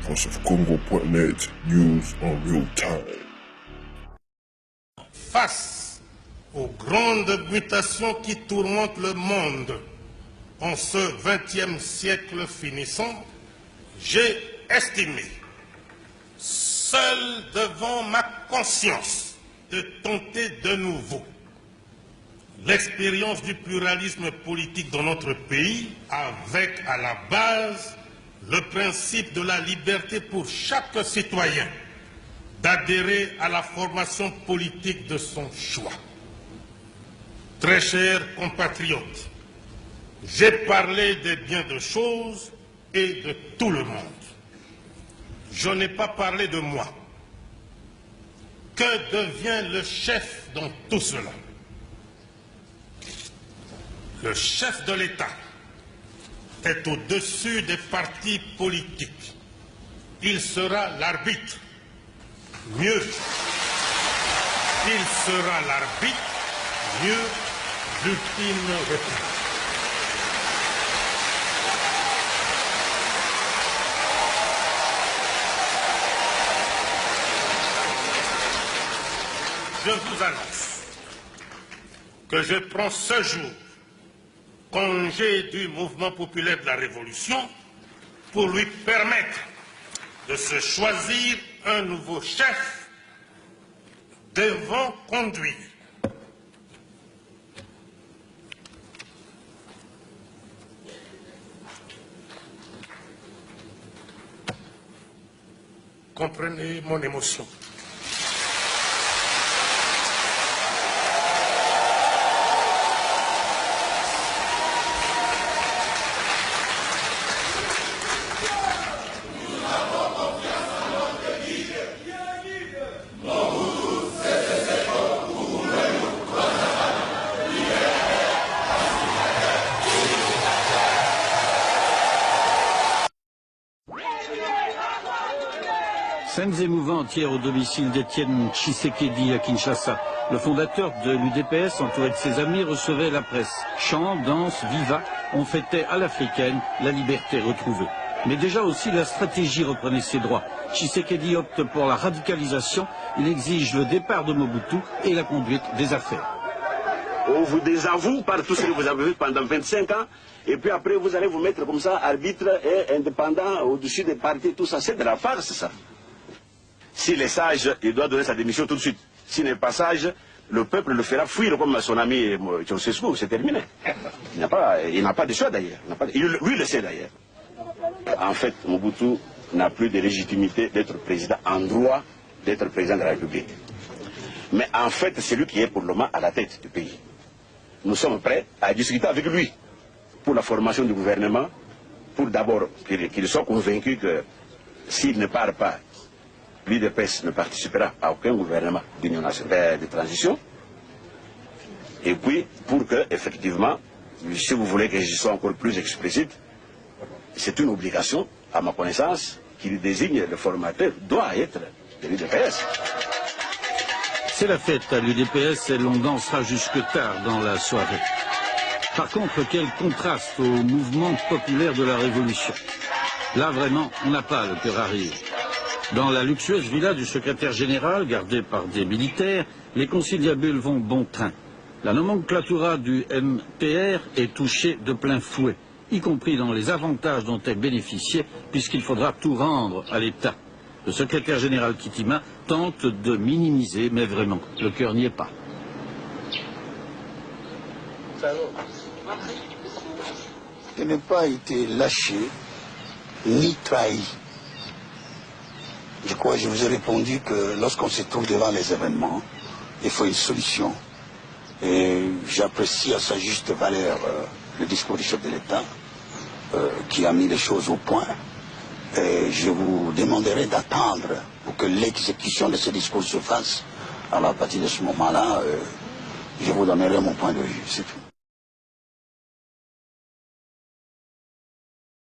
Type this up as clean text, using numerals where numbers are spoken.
VoiceOfCongo.net, news en real time. Face aux grandes mutations qui tourmentent le monde en ce XXe siècle finissant, j'ai estimé, seul devant ma conscience, de tenter de nouveau l'expérience du pluralisme politique dans notre pays, avec à la base le principe de la liberté pour chaque citoyen d'adhérer à la formation politique de son choix. Très chers compatriotes, j'ai parlé des biens de choses et de tout le monde. Je n'ai pas parlé de moi. Que devient le chef dans tout cela? Le chef de l'État est au-dessus des partis politiques. Il sera l'arbitre. Mieux, il sera l'arbitre, mieux, l'ultime réponse. Je vous annonce que je prends ce jour congé du mouvement populaire de la Révolution pour lui permettre de se choisir un nouveau chef devant conduire. Comprenez mon émotion. Scènes émouvantes hier au domicile d'Étienne Tshisekedi à Kinshasa. Le fondateur de l'UDPS, entouré de ses amis, recevait la presse. Chants, danses, vivas, on fêtait à l'africaine la liberté retrouvée. Mais déjà aussi la stratégie reprenait ses droits. Tshisekedi opte pour la radicalisation, il exige le départ de Mobutu et la conduite des affaires. On vous désavoue par tout ce que vous avez vu pendant 25 ans, et puis après vous allez vous mettre comme ça, arbitre et indépendant au-dessus des partis, tout ça, c'est de la farce ça. S'il est sage, il doit donner sa démission tout de suite. S'il n'est pas sage, le peuple le fera fuir comme son ami Ceausescu, c'est terminé. Il n'a pas de choix d'ailleurs. Lui, il le sait d'ailleurs. En fait, Mobutu n'a plus de légitimité d'être président en droit d'être président de la République. Mais en fait, c'est lui qui est pour le moment à la tête du pays. Nous sommes prêts à discuter avec lui pour la formation du gouvernement, pour d'abord qu'il soit convaincu que s'il ne part pas, l'UDPS ne participera à aucun gouvernement d'union nationale de transition. Et puis, pour que, effectivement, si vous voulez que je sois encore plus explicite, c'est une obligation, à ma connaissance, qu'il désigne le formateur doit être de l'UDPS. C'est la fête à l'UDPS et l'on dansera jusque tard dans la soirée. Par contre, quel contraste au mouvement populaire de la Révolution. Là, vraiment, on n'a pas le cœur à rire. Dans la luxueuse villa du secrétaire général, gardée par des militaires, les conciliabules vont bon train. La nomenclatura du MPR est touchée de plein fouet, y compris dans les avantages dont elle bénéficiait, puisqu'il faudra tout rendre à l'État. Le secrétaire général Kitima tente de minimiser, mais vraiment, le cœur n'y est pas. Je n'ai pas été lâché, ni trahi. Je crois que je vous ai répondu que lorsqu'on se trouve devant les événements, il faut une solution. Et j'apprécie à sa juste valeur le discours du chef de l'État qui a mis les choses au point. Et je vous demanderai d'attendre pour que l'exécution de ce discours se fasse. Alors à partir de ce moment-là, je vous donnerai mon point de vue, c'est tout.